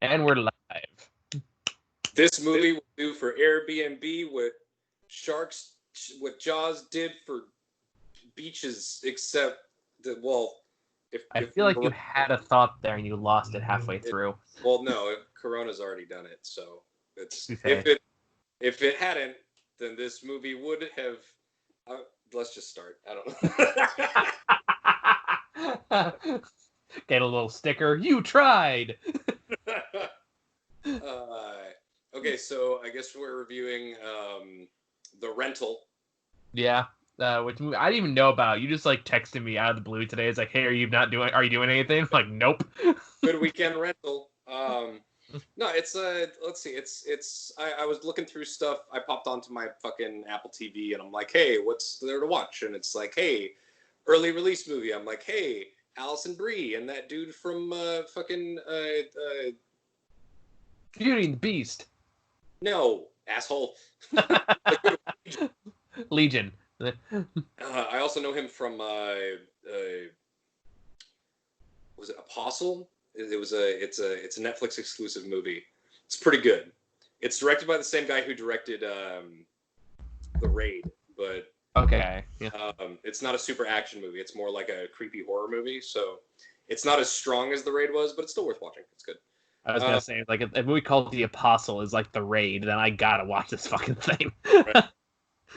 And we're live. This movie will do for Airbnb what sharks, what Jaws did for beaches, except that, well, I if feel like you had a thought there and you lost it halfway through. no, Corona's already done it. So it's Okay. if it hadn't, then this movie would have. Let's just start. I Get a little sticker. You tried. don't know. Okay, so I guess we're reviewing The Rental. Yeah. Which movie I didn't even know about. You just like texted me out of the blue today. It's like, hey, are you doing anything? I'm like, nope. Good weekend rental. No, it's let's see, I was looking through stuff. I popped onto my fucking Apple TV and I'm like, hey, what's there to watch? And it's like, hey, early release movie. I'm like, hey, Alison Brie and that dude from Beauty and the Beast. no, asshole. Legion. I also know him from was it Apostle? It's a Netflix exclusive movie. It's pretty good. It's directed by the same guy who directed The Raid, but Okay. Yeah. it's not a super action movie. It's more like a creepy horror movie. So it's not as strong as The Raid was, but it's still worth watching. It's good. I was gonna say, like, if a movie called The Apostle is like The Raid, then I gotta watch this fucking thing. Right.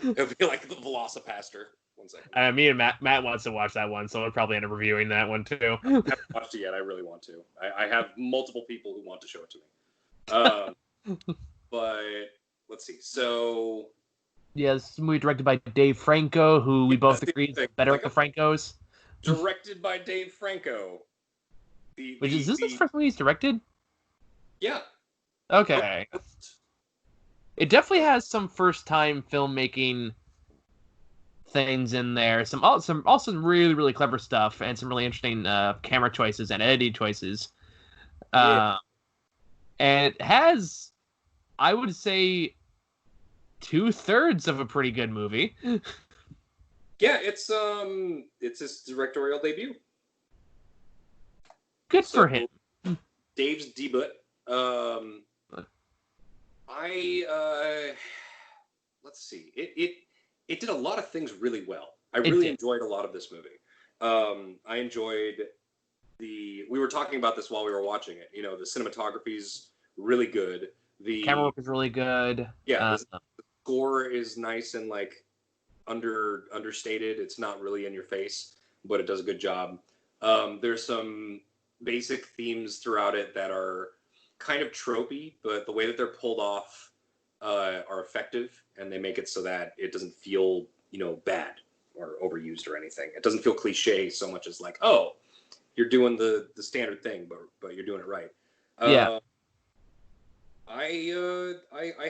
It'll be like the Velocipaster. 1 second. Me and Matt wants to watch that one, so we'll probably end up reviewing that one too. I haven't watched it yet. I really want to. I have multiple people who want to show it to me. But let's see. So yeah, this movie directed by Dave Franco, who we both agree is better at the Francos. Directed by Dave Franco. Is this the first movie he's directed? Yeah. Okay. It definitely has some first-time filmmaking things in there. Some really, really clever stuff, and some really interesting camera choices and editing choices. Yeah. And it has, I would say, 2/3 of a pretty good movie. Yeah, it's his directorial debut. Good for him. Dave's debut. Let's see. It did a lot of things really well. I really enjoyed a lot of this movie. I enjoyed we were talking about this while we were watching it. You know, the cinematography's really good. The camera work is really good. Yeah, the score is nice and like understated. It's not really in your face, but it does a good job. There's some basic themes throughout it that are kind of tropey, but the way that they're pulled off are effective, and they make it so that it doesn't feel, bad or overused or anything. It doesn't feel cliche so much as like, oh, you're doing the standard thing, but you're doing it right. Yeah. I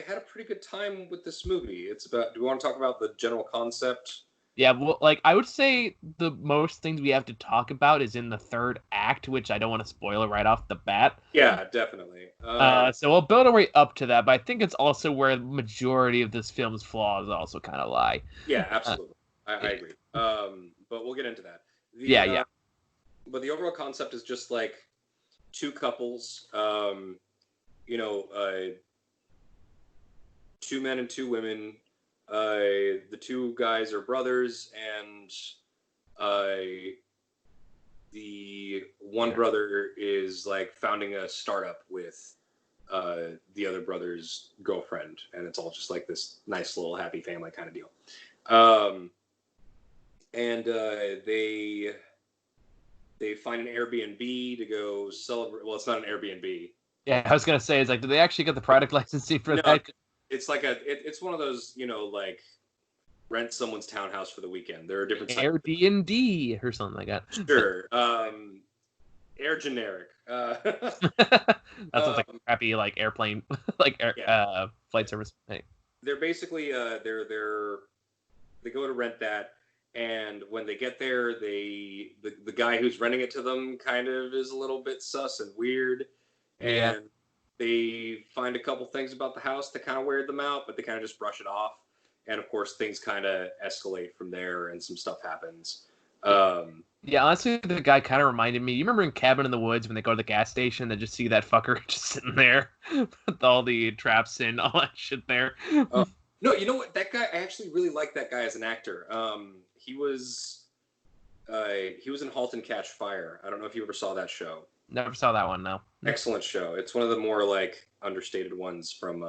had a pretty good time with this movie. It's about. Do we want to talk about the general concept? Yeah, well, like, I would say the most things we have to talk about is in the third act, which I don't want to spoil it right off the bat. Yeah, definitely. So we'll build our way up to that, but I think it's also where the majority of this film's flaws also kind of lie. Yeah, absolutely. I agree. But we'll get into that. Yeah. But the overall concept is just like two couples, 2 men and 2 women. The 2 guys are brothers, and the one brother is like founding a startup with the other brother's girlfriend, and it's all just like this nice little happy family kind of deal. And they find an Airbnb to go celebrate. Well, it's not an Airbnb. Yeah, I was gonna say, it's like, did they actually get the product licensing for that? It's like it's one of those, like rent someone's townhouse for the weekend. There are different Airbnb or something like that. Sure. Air generic. That sounds like a crappy like airplane flight service. Hey. They're basically they go to rent that, and when they get there, the guy who's renting it to them kind of is a little bit sus and weird, and they find a couple things about the house that kind of weird them out, but they kind of just brush it off. And of course, things kind of escalate from there, and some stuff happens. Yeah, honestly, the guy kind of reminded me. You remember in Cabin in the Woods when they go to the gas station and just see that fucker just sitting there with all the traps and all that shit there. Uh, no, you know what? That guy, I actually really like that guy as an actor. He was in *Halt and Catch Fire*. I don't know if you ever saw that show. Never saw that one, no. Excellent show. It's one of the more like understated ones from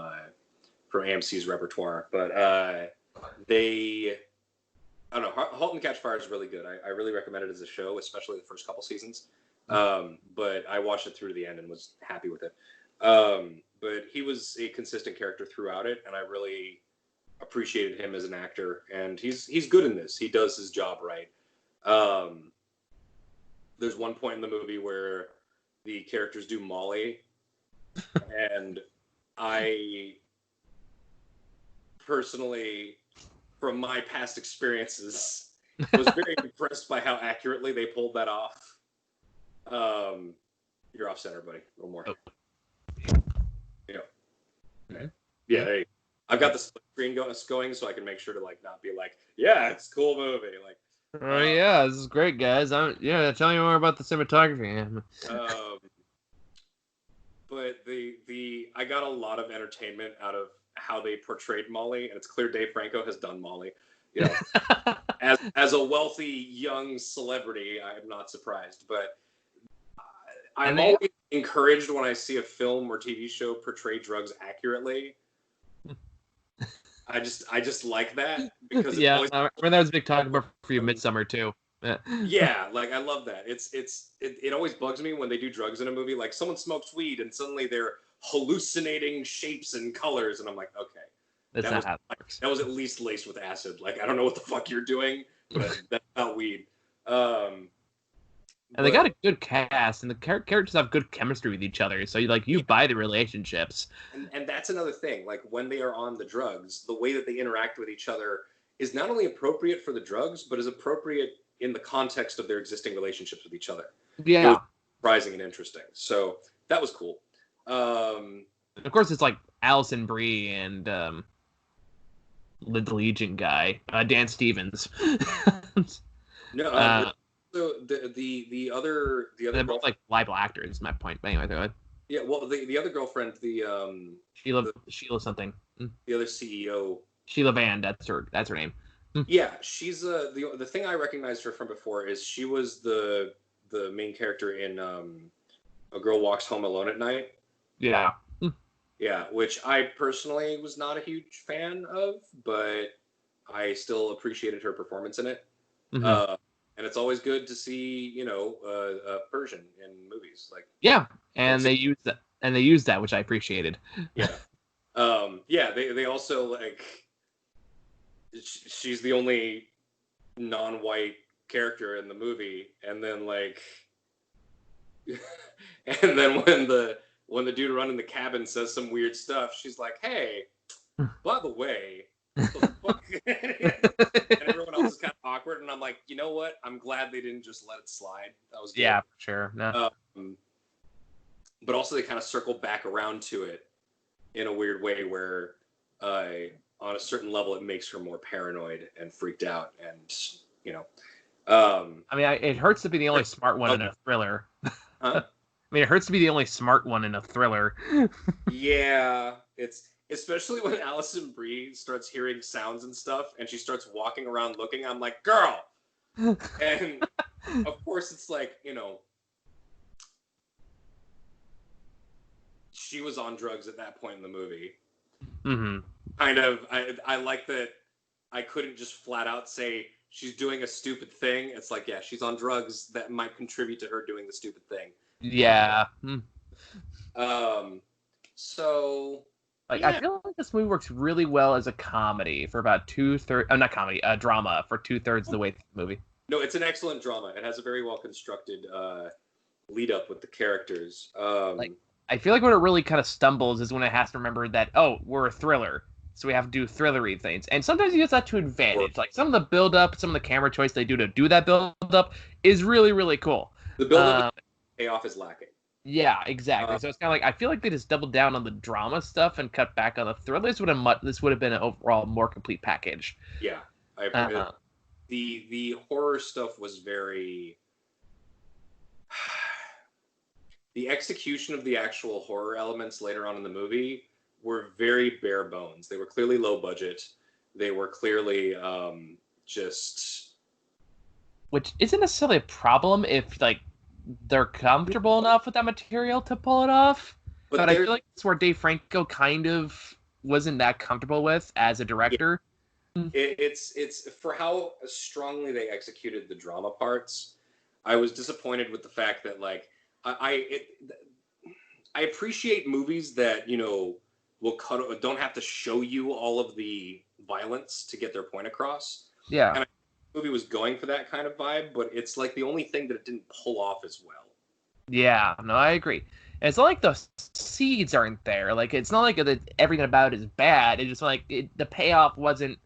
AMC's repertoire. But I don't know. *Halt and Catch Fire* is really good. I really recommend it as a show, especially the first couple seasons. But I watched it through to the end and was happy with it. But he was a consistent character throughout it, and I really appreciated him as an actor. And he's good in this. He does his job right. There's one point in the movie where the characters do Molly, and I personally, from my past experiences, was very impressed by how accurately they pulled that off. You're off center, buddy. A little more. Oh. Yeah. Okay. Yeah, there you go. I've got the split screen going so I can make sure to like not be like, yeah, it's a cool movie. Like, oh yeah, this is great, guys. Tell me more about the cinematography. But I got a lot of entertainment out of how they portrayed Molly, and it's clear Dave Franco has done Molly. You know, as a wealthy young celebrity, I am not surprised. But I'm always encouraged when I see a film or TV show portray drugs accurately. I just like that because yeah, I remember that was a big talk about for you Midsummer too. Yeah, like I love that. It always bugs me when they do drugs in a movie. Like someone smokes weed and suddenly they're hallucinating shapes and colors, and I'm like, okay, that's not how it works. That was at least laced with acid. Like I don't know what the fuck you're doing, but that's not weed. And they got a good cast, and the characters have good chemistry with each other. So you buy the relationships. And that's another thing. Like when they are on the drugs, the way that they interact with each other is not only appropriate for the drugs, but is appropriate in the context of their existing relationships with each other. Yeah, it was surprising and interesting. So that was cool. Of course, it's like Alison Brie and the Legion guy, Dan Stevens. No. So the other they're both like liable actors. Is my point. But anyway, go ahead. Yeah, well, the other girlfriend, Sheila something. The other CEO. Sheila Band. That's her name. Yeah, she's the thing I recognized her from before is she was the main character in A Girl Walks Home Alone at Night. Yeah. Yeah, which I personally was not a huge fan of, but I still appreciated her performance in it. Mm-hmm. And it's always good to see, a Persian in movies. Like yeah, and they used that, which I appreciated. Yeah, yeah. They also like she's the only non-white character in the movie, and then like, and then when the dude running the cabin says some weird stuff, she's like, "Hey, by the way." The fuck? And everyone else is kind of awkward, and I'm like, you know what? I'm glad they didn't just let it slide. That was good. Yeah, sure. No. But also they kind of circled back around to it in a weird way, where on a certain level it makes her more paranoid and freaked out, and I mean, it hurts to be the only smart one in a thriller. Huh? I mean, it hurts to be the only smart one in a thriller. Yeah, it's. Especially when Alison Brie starts hearing sounds and stuff, and she starts walking around looking, I'm like, girl! And, of course, it's like, she was on drugs at that point in the movie. Mm-hmm. Kind of, I like that I couldn't just flat out say she's doing a stupid thing. It's like, yeah, she's on drugs that might contribute to her doing the stupid thing. Yeah. So... Like, yeah. I feel like this movie works really well as a comedy for about 2/3. Oh, not comedy, a drama for 2/3 of the way through the movie. No, it's an excellent drama. It has a very well constructed lead up with the characters. I feel like when it really kind of stumbles is when it has to remember that, oh, we're a thriller, so we have to do thrillery things. And sometimes you use that to advantage. Like some of the build up, some of the camera choice they do to do that build up is really, really cool. The build up payoff is lacking. Yeah, exactly. So it's kind of like I feel like they just doubled down on the drama stuff and cut back on the thriller. This would have been an overall more complete package. Yeah, the horror stuff was very. The execution of the actual horror elements later on in the movie were very bare bones. They were clearly low budget. They were clearly just. Which isn't necessarily a problem if like they're comfortable enough with that material to pull it off. But I feel like it's where Dave Franco kind of wasn't that comfortable with as a director. Yeah. It's for how strongly they executed the drama parts. I was disappointed with the fact that like I appreciate movies that will don't have to show you all of the violence to get their point across. Yeah, and the movie was going for that kind of vibe, but it's like the only thing that it didn't pull off as well. Yeah, no, I agree. And it's not like the seeds aren't there. Like it's not like everything about it is bad. It's just like the payoff wasn't.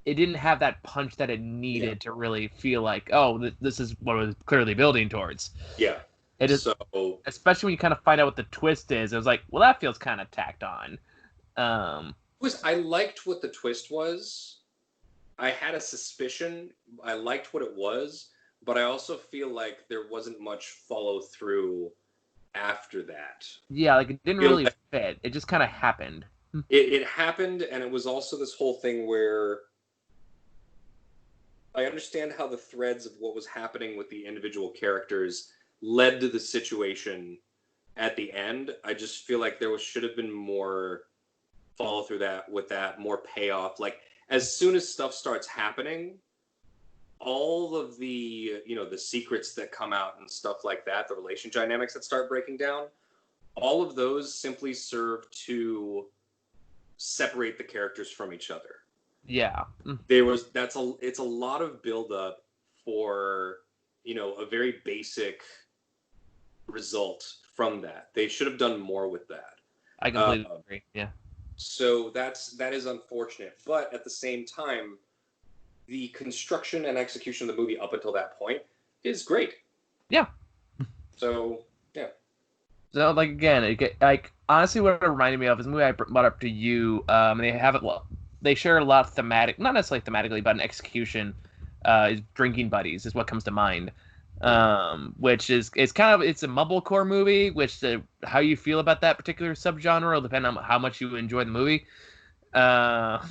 It didn't have that punch that it needed to really feel like, oh, this is what it was clearly building towards. Yeah. It is, so, especially when you kind of find out what the twist is. It was like, well, that feels kind of tacked on. I liked what the twist was. I had a suspicion. I liked what it was, but I also feel like there wasn't much follow through after that. Yeah, like it didn't really fit. It just kind of happened. It happened, and it was also this whole thing where I understand how the threads of what was happening with the individual characters led to the situation at the end. I just feel like there should have been more follow through with that, more payoff. Like as soon as stuff starts happening, all of the the secrets that come out and stuff like that, the relation dynamics that start breaking down, all of those simply serve to separate the characters from each other. Yeah. It's a lot of buildup for a very basic result from that. They should have done more with that. I completely agree. Yeah. So that is unfortunate, but at the same time, the construction and execution of the movie up until that point is great. Yeah. So yeah. So like again, honestly, what it reminded me of is a movie I brought up to you. They share a lot of thematic, not necessarily thematically, but an execution. Is Drinking Buddies is what comes to mind. Which is it's a mumblecore movie, which how you feel about that particular subgenre will depend on how much you enjoy the movie. I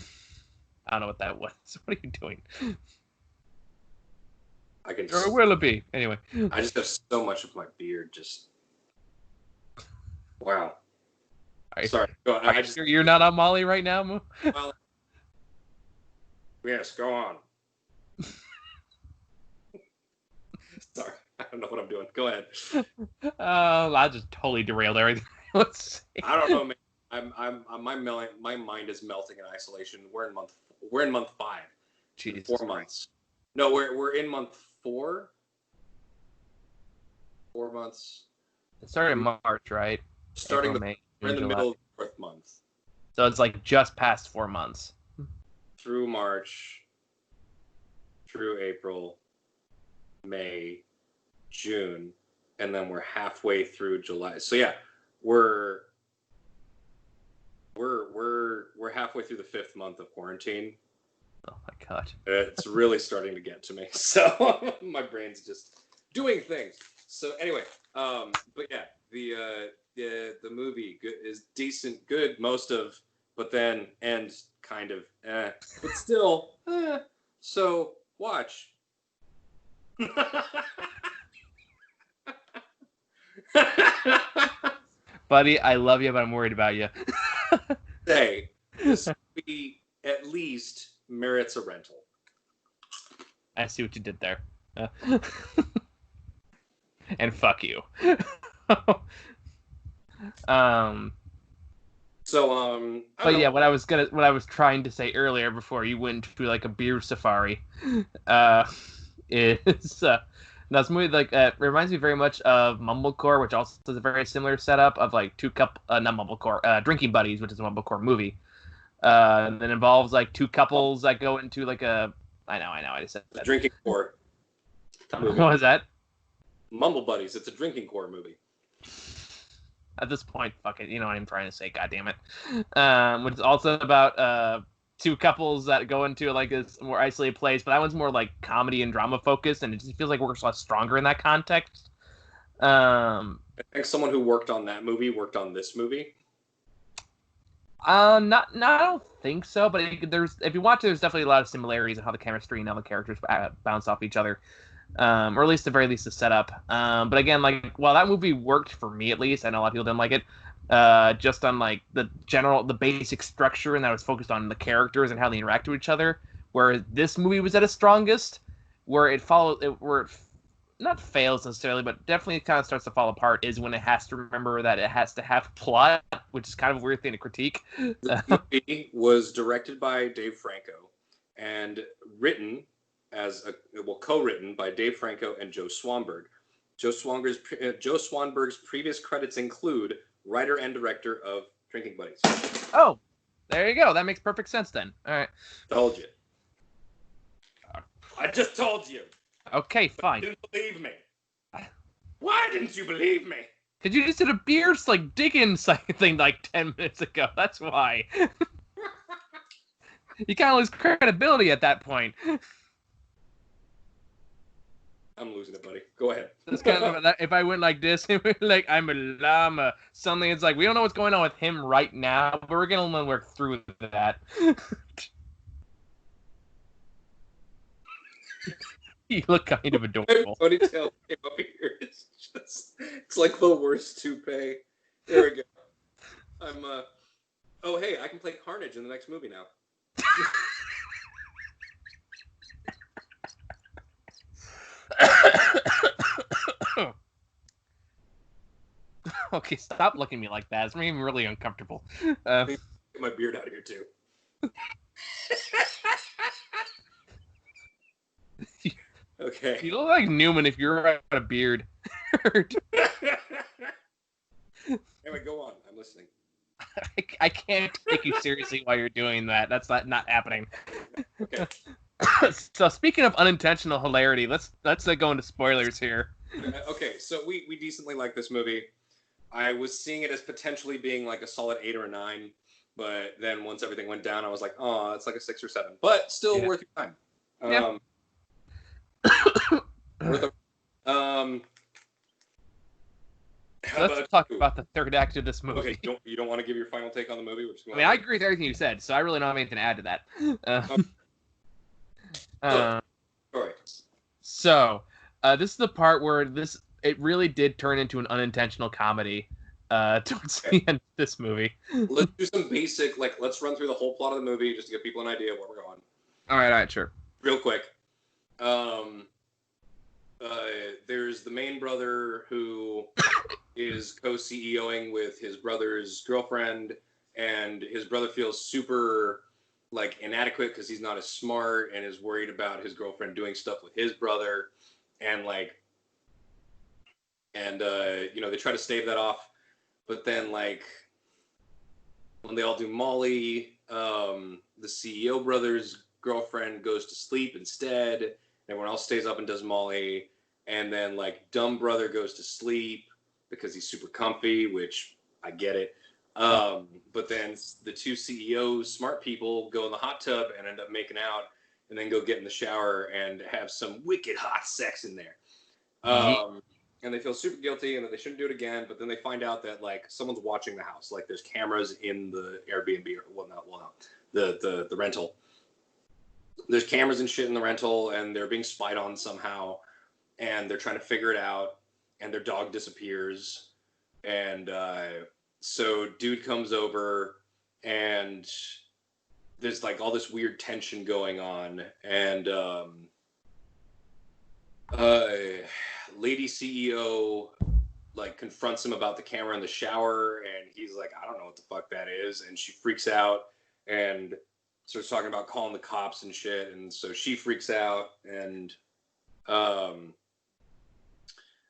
don't know what that was. What are you doing? Or will it be? Anyway. I just have so much of my beard just. Wow. Sorry. Go on. You're not on Molly right now, Mo? Well, yes, go on. Sorry, I don't know what I'm doing. Go ahead. I just totally derailed everything. Let's see. I don't know, man. My mind is melting in isolation. We're in month 5. Jeez. 4 months. No, we're in month 4. 4 months. It started in March, right? We're in the middle of the 4th month. So it's like just past 4 months. Through March, through April, May, June, and then we're halfway through July. So yeah, we're halfway through the 5th month of quarantine. Oh my god. It's really starting to get to me. So my brain's just doing things. So anyway, but yeah, the movie is decent, good most of, but then ends kind of but still so watch. Buddy, I love you, but I'm worried about you. Say, this movie at least merits a rental. I see what you did there. And fuck you. But yeah, what I was trying to say earlier before you went to like a beer safari, is this movie reminds me very much of Mumblecore, which also has a very similar setup of like not Mumblecore, Drinking Buddies, which is a Mumblecore movie. That involves like two couples that go into like I know, I just said that. Drinking core. What was that? Mumble Buddies. It's a drinking core movie. At this point, fuck it. You know what I'm trying to say. God damn it. Which is also about two couples that go into like this more isolated place, but that one's more like comedy and drama focused, and it just feels like it works a lot stronger in that context. I think someone who worked on that movie worked on this movie. Not, I don't think so, but there's, if you watch it, there's definitely a lot of similarities in how the chemistry and how the characters bounce off each other, or at least, at the very least, the setup. But again, like, while that movie worked for me, at least, I know a lot of people didn't like it, just on like the basic structure, and that was focused on the characters and how they interact with each other. Where this movie was at its strongest, where it not fails necessarily, but definitely kind of starts to fall apart, is when it has to remember that it has to have plot, which is kind of a weird thing to critique. The movie was directed by Dave Franco and written co-written by Dave Franco and Joe Swanberg. Joe Swanberg's previous credits include writer and director of Drinking Buddies. Oh, there you go. That makes perfect sense then. All right. Told you. I just told you. Okay, fine. You didn't believe me. Why didn't you believe me? Because you just did a Beers like Dickens thing like 10 minutes ago. That's why. You kind of lose credibility at that point. I'm losing it, buddy. Go ahead. That's kind of, if I went like this, like I'm a llama. Suddenly it's like, we don't know what's going on with him right now, but we're going to work through that. You look kind of adorable. My ponytail came up here. It's like the worst toupee. There we go. Oh, hey, I can play Carnage in the next movie now. Okay, stop looking at me like that. It's making me really uncomfortable. Get my beard out of here, too. Okay. You look like Newman if you're out a beard. Anyway, go on. I'm listening. I can't take you seriously while you're doing that. That's not happening. Okay. So speaking of unintentional hilarity, let's go into spoilers here. Okay, so we decently like this movie. I was seeing it as potentially being like a solid 8 or a 9, but then once everything went down, I was like, oh, it's like a 6 or 7, but still worth your time. Yeah. Let's talk about the third act of this movie. Okay, you don't want to give your final take on the movie? I agree with everything you said, so I really don't have anything to add to that. All right. So, this is the part where it really did turn into an unintentional comedy towards the end of this movie. Let's do some basic, let's run through the whole plot of the movie just to give people an idea of where we're going. All right, sure. Real quick. There's the main brother who is co-CEOing with his brother's girlfriend, and his brother feels super inadequate because he's not as smart and is worried about his girlfriend doing stuff with his brother, and they try to stave that off, but then when they all do Molly, the CEO brother's girlfriend goes to sleep instead. Everyone else stays up and does Molly, and then dumb brother goes to sleep because he's super comfy, which I get it. But then the two CEOs, smart people, go in the hot tub and end up making out, and then go get in the shower and have some wicked hot sex in there. And they feel super guilty and that they shouldn't do it again. But then they find out that someone's watching the house. There's cameras in the Airbnb the rental. There's cameras and shit in the rental, and they're being spied on somehow, and they're trying to figure it out, and their dog disappears, and so dude comes over, and there's all this weird tension going on, and lady CEO confronts him about the camera in the shower, and he's like, I don't know what the fuck that is, and she freaks out and starts talking about calling the cops and shit, and so she freaks out, and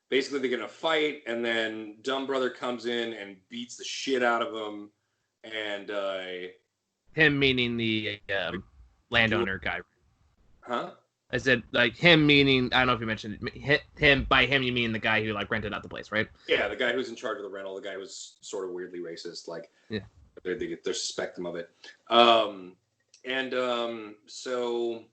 basically they get in a fight, and then dumb brother comes in and beats the shit out of him, and him meaning the landowner guy. Huh? I said him meaning, I don't know if you mentioned him. By him you mean the guy who rented out the place, right? Yeah, the guy who's in charge of the rental, the guy who's sort of weirdly racist, yeah. They suspect him of it. And so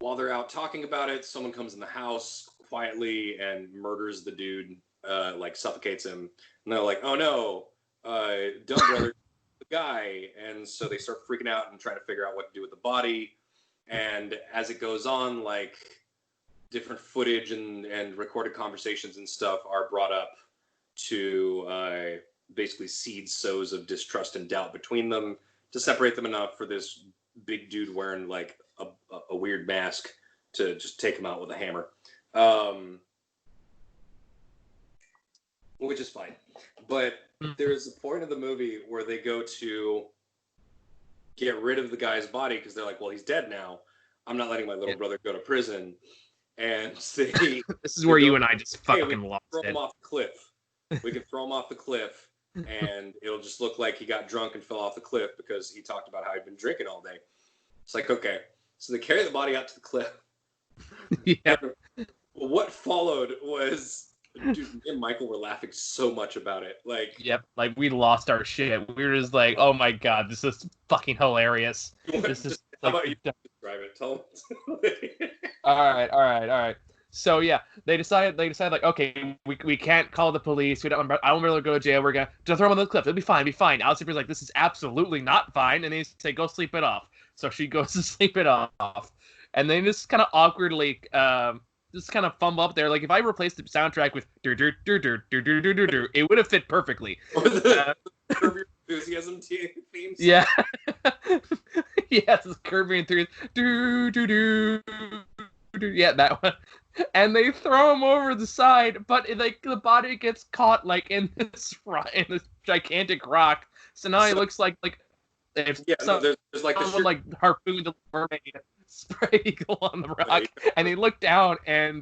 while they're out talking about it, someone comes in the house quietly and murders the dude, like suffocates him. And they're like, oh no, dumb brother, the guy. And so they start freaking out and trying to figure out what to do with the body. And as it goes on, like different footage and recorded conversations and stuff are brought up to basically seed sows of distrust and doubt between them to separate them enough for this big dude wearing like a weird mask to just take him out with a hammer, which is fine. But there's a point of the movie where they go to get rid of the guy's body because they're like, well, he's dead now. I'm not letting my little brother go to prison. And they this is where you and I just fucking lost throw it. him off the cliff. We can throw him off the cliff, and it'll just look like he got drunk and fell off the cliff because he talked about how he'd been drinking all day. It's like, okay. So they carry the body out to the cliff. Yeah. What followed was, dude, me and Michael were laughing so much about it. Like, yep, like we lost our shit. We were just like, oh my god, this is fucking hilarious. This is how like, about you describe it? Tell them. all right. So yeah, they decide like, okay, we can't call the police. I don't really go to jail. We're gonna just throw him on the cliff. It'll be fine. Alice Cooper's like, this is absolutely not fine, and they say, go sleep it off. So she goes to sleep it off, and then just kind of awkwardly, just kind of fumble up there. Like if I replaced the soundtrack with do, it would have fit perfectly. Curb Your Enthusiasm themes. Yeah. Yes, it's Curb Your Enthusiasm. Yeah, that one. And they throw him over the side, but like the body gets caught like in this gigantic rock. So now he looks like if there's like someone like harpooned a mermaid, spray eagle on the rock, and they look down, and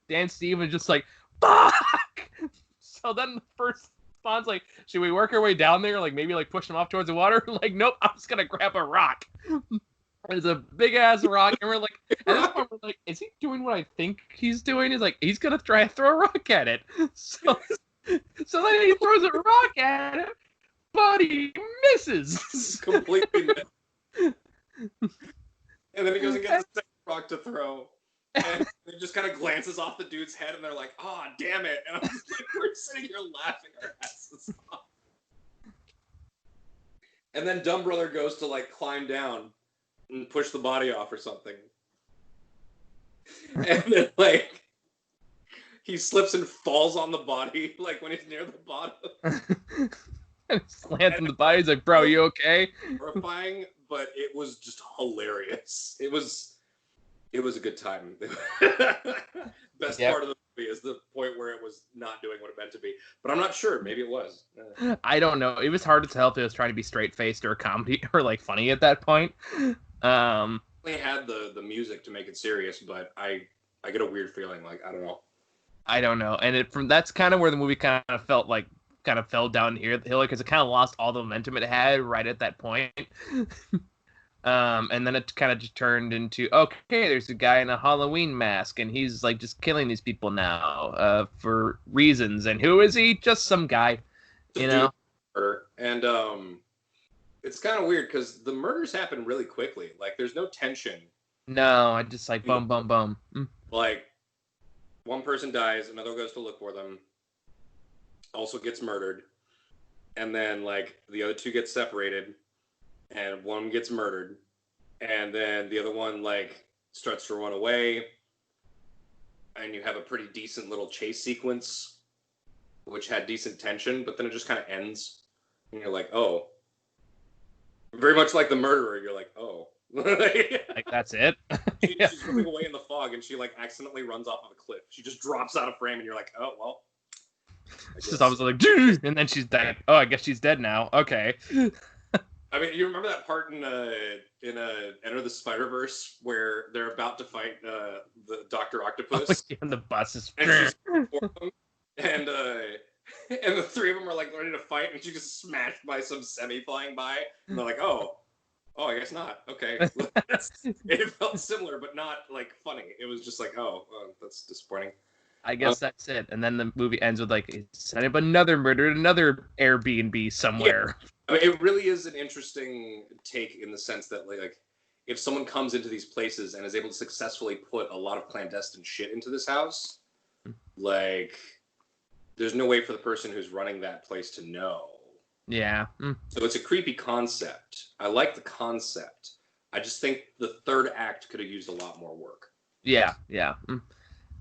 Dan Stevens just like, fuck. So then the first response, like, should we work our way down there, like maybe like push him off towards the water? Like, nope, I'm just gonna grab a rock. It's a big ass rock, and we're like, at this point, we're like, is he doing what I think he's doing? He's like, he's gonna try to throw a rock at it. So then he throws a rock at it, but he misses. Completely missed. And then he goes and gets the second rock to throw, and he just kind of glances off the dude's head, and they're like, "Oh, damn it!" And I'm just like, we're sitting here laughing our asses off. And then Dumb Brother goes to like climb down and push the body off or something. And then like he slips and falls on the body like when he's near the bottom. And slants in the body. He's like, bro, you okay? Horrifying, but it was just hilarious. It was a good time. Best part of the movie is the point where it was not doing what it meant to be. But I'm not sure. Maybe it was. I don't know. It was hard to tell if it was trying to be straight-faced or a comedy or like funny at that point. They had the music to make it serious, but I get a weird feeling. Like, I don't know. And that's kind of where the movie kind of fell down here because it kind of lost all the momentum it had right at that point. And then it kind of just turned into, okay, there's a guy in a Halloween mask, and he's like just killing these people now for reasons. And who is he? Just some guy, you know. And it's kind of weird because the murders happen really quickly. Like, there's no tension. No, I just like boom, boom, boom. Like, one person dies, another goes to look for them, also gets murdered, and then like the other two get separated, and one gets murdered, and then the other one like starts to run away, and you have a pretty decent little chase sequence, which had decent tension, but then it just kind of ends, and you're like, oh. Very much like The Murderer, you're like, oh. Like, that's it? She's running away in the fog, and she like accidentally runs off of a cliff. She just drops out of frame, and you're like, oh, well. She's always like, dude, and then she's dead. Oh, I guess she's dead now. Okay. I mean, you remember that part in Enter the Spider-Verse where they're about to fight the Dr. Octopus? Oh, and the bus is... And the three of them are like ready to fight, and she gets smashed by some semi flying by, and they're like, oh, I guess not. Okay. It felt similar, but not like funny. It was just like, oh, that's disappointing. I guess that's it. And then the movie ends with like, set up another murder at another Airbnb somewhere. I mean, it really is an interesting take in the sense that like if someone comes into these places and is able to successfully put a lot of clandestine shit into this house, like there's no way for the person who's running that place to know. Yeah. So it's a creepy concept. I like the concept. I just think the third act could have used a lot more work. Yeah.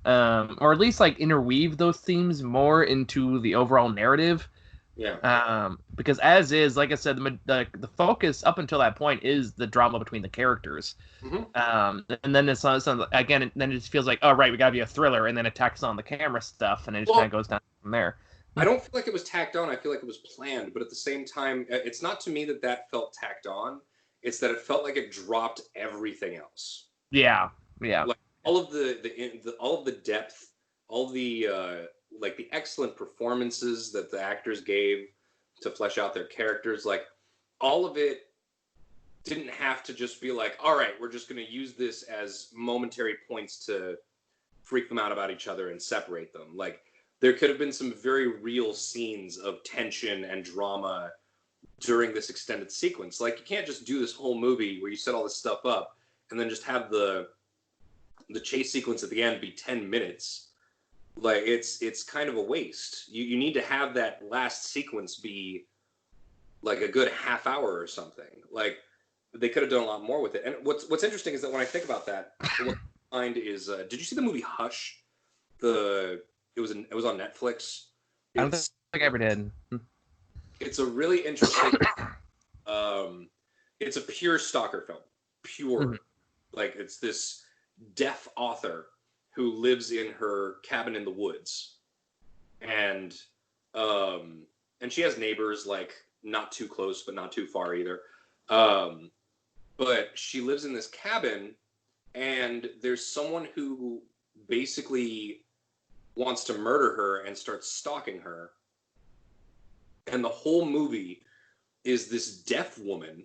Or at least like interweave those themes more into the overall narrative. Yeah. Because as is, like I said, the focus up until that point is the drama between the characters. And then it's again, then it just feels like, oh right, we gotta be a thriller, and then it tacks on the camera stuff, and it just kind of goes down from there. I don't feel like it was tacked on. I feel like it was planned, but at the same time, it's not to me that felt tacked on. It's that it felt like it dropped everything else. Yeah. Like all of the depth, all the like the excellent performances that the actors gave to flesh out their characters, like all of it didn't have to just be like, all right, we're just going to use this as momentary points to freak them out about each other and separate them. Like there could have been some very real scenes of tension and drama during this extended sequence. Like you can't just do this whole movie where you set all this stuff up and then just have the chase sequence at the end be 10 minutes. Like it's kind of a waste. You need to have that last sequence be like a good half hour or something. Like they could have done a lot more with it. And what's interesting is that when I think about that, what I find is did you see the movie Hush? It was on Netflix. I don't think I ever did. It's a really interesting it's a pure stalker film. Pure. Like it's this deaf author who lives in her cabin in the woods, and she has neighbors, like not too close but not too far either, but she lives in this cabin, and there's someone who basically wants to murder her and starts stalking her, and the whole movie is this deaf woman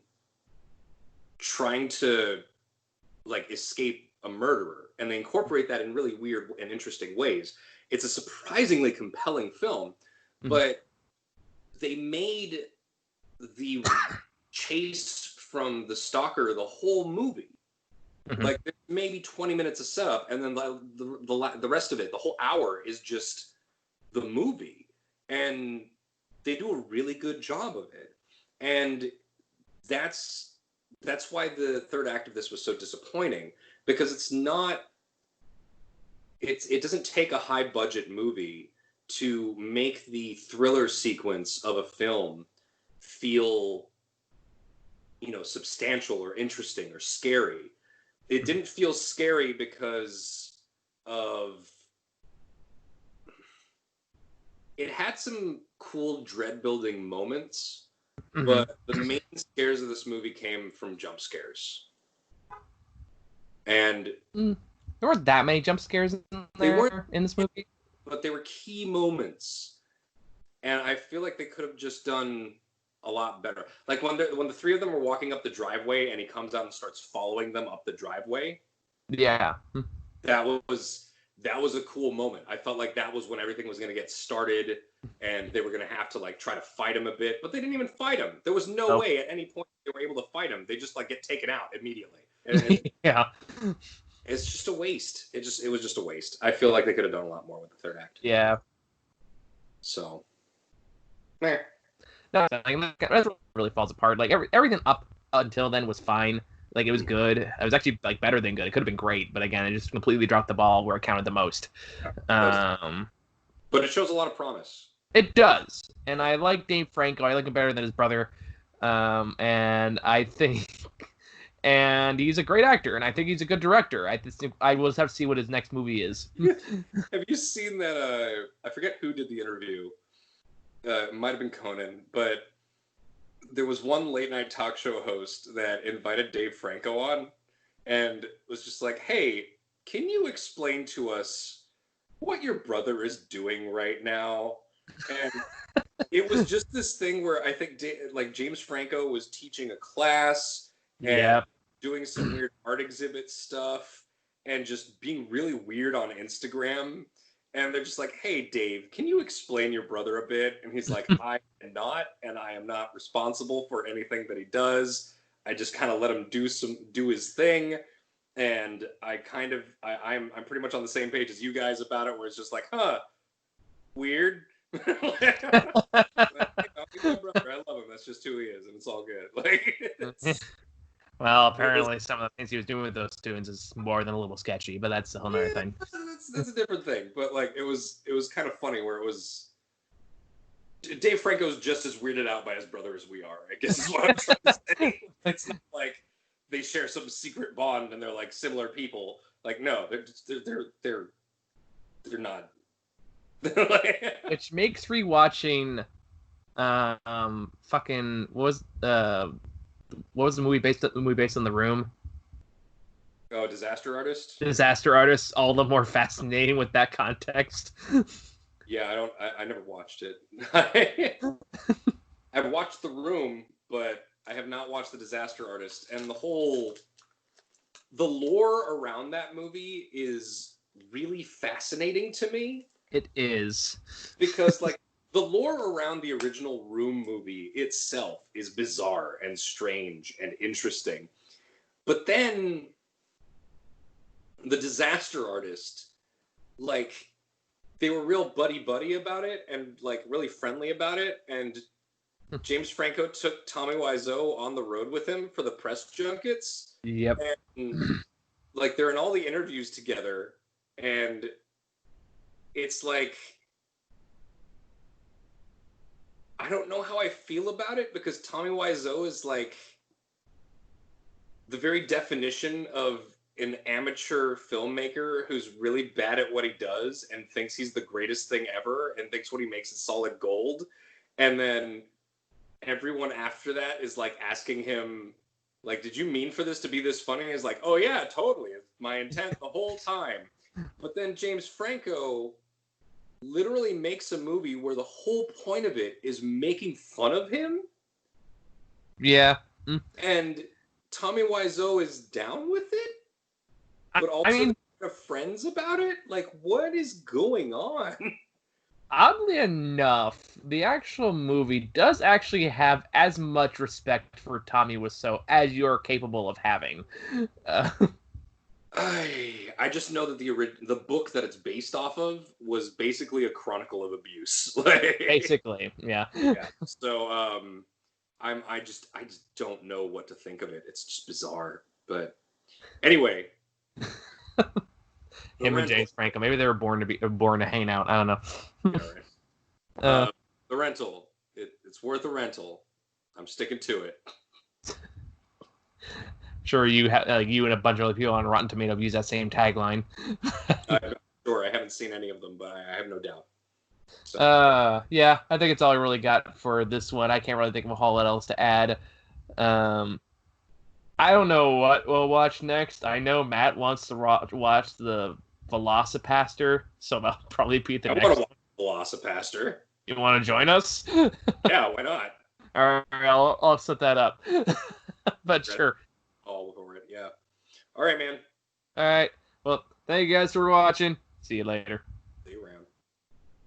trying to like escape a murderer, and they incorporate that in really weird and interesting ways. It's a surprisingly compelling film, but they made the chase from the stalker the whole movie. Like maybe 20 minutes of setup, and then the rest of it, the whole hour, is just the movie, and they do a really good job of it. And that's why the third act of this was so disappointing, because it doesn't take a high budget movie to make the thriller sequence of a film feel, substantial or interesting or scary. It didn't feel scary because of it had some cool dread building moments, but the main scares of this movie came from jump scares. And there weren't that many jump scares in this movie, but they were key moments, and I feel like they could have just done a lot better. Like when the three of them were walking up the driveway, and he comes out and starts following them up the driveway. Yeah, that was a cool moment. I felt like that was when everything was going to get started, and they were going to have to like try to fight him a bit, but they didn't even fight him. There was no way at any point they were able to fight him. They just like get taken out immediately. And yeah, it's just a waste. It was just a waste. I feel like they could have done a lot more with the third act. Yeah. So, no, it really falls apart. Like everything up until then was fine. Like it was good. It was actually like better than good. It could have been great, but again, it just completely dropped the ball where it counted the most. But it shows a lot of promise. It does, and I like Dave Franco. I like him better than his brother, and I think. And he's a great actor, and I think he's a good director. I will just have to see what his next movie is. Have you seen that? I forget who did the interview. It might have been Conan, but there was one late night talk show host that invited Dave Franco on, and was just like, "Hey, can you explain to us what your brother is doing right now?" And it was just this thing where I think James Franco was teaching a class. And doing some weird art exhibit stuff, and just being really weird on Instagram. and they're just like, "Hey, Dave, can you explain your brother a bit?" And he's like, "I am not, and I am not responsible for anything that he does. I just kind of let him do his thing." And I'm pretty much on the same page as you guys about it, where it's just like, huh, weird. Like, he's my brother. I love him. That's just who he is, and it's all good. Like, well, apparently some of the things he was doing with those students is more than a little sketchy, but that's a whole other thing. That's a different thing. But like, it was kind of funny where it was. Dave Franco's just as weirded out by his brother as we are, I guess is what I'm trying to say. It's not like they share some secret bond and they're like similar people. Like, no, they're not. Which makes rewatching fucking what was the movie based on The Room? Oh, Disaster Artist? Disaster Artist, all the more fascinating with that context. Yeah, I never watched it. I've watched The Room, but I have not watched The Disaster Artist. And the lore around that movie is really fascinating to me. It is. Because, like, the lore around the original Room movie itself is bizarre and strange and interesting. But then The Disaster Artist, like, they were real buddy-buddy about it and, like, really friendly about it. And James Franco took Tommy Wiseau on the road with him for the press junkets. Yep. And, like, they're in all the interviews together. And it's like, I don't know how I feel about it, because Tommy Wiseau is like the very definition of an amateur filmmaker who's really bad at what he does and thinks he's the greatest thing ever and thinks what he makes is solid gold. And then everyone after that is like asking him, like, did you mean for this to be this funny? He's like, oh yeah, totally. It's my intent the whole time. But then James Franco literally makes a movie where the whole point of it is making fun of him. Yeah. And Tommy Wiseau is down with it, but also kind of friends about it. Like, what is going on? Oddly enough, the actual movie does actually have as much respect for Tommy Wiseau as you're capable of having. I just know that the book that it's based off of was basically a chronicle of abuse. Like, basically, yeah. Yeah. So I just don't know what to think of it. It's just bizarre. But anyway, him and James Franco, maybe they were born to hang out. I don't know. Yeah, right. The Rental. It's worth a rental. I'm sticking to it. Sure, you and a bunch of other people on Rotten Tomatoes use that same tagline. Sure, I haven't seen any of them, but I have no doubt. So. Yeah, I think it's all I really got for this one. I can't really think of a whole lot else to add. I don't know what we'll watch next. I know Matt wants to watch the Velocipaster, so that'll probably be the next. I want to watch Velocipaster. You want to join us? Yeah, why not? All right, I'll set that up. But sure. All over it, yeah. All right, man. All right. Well, thank you guys for watching. See you later.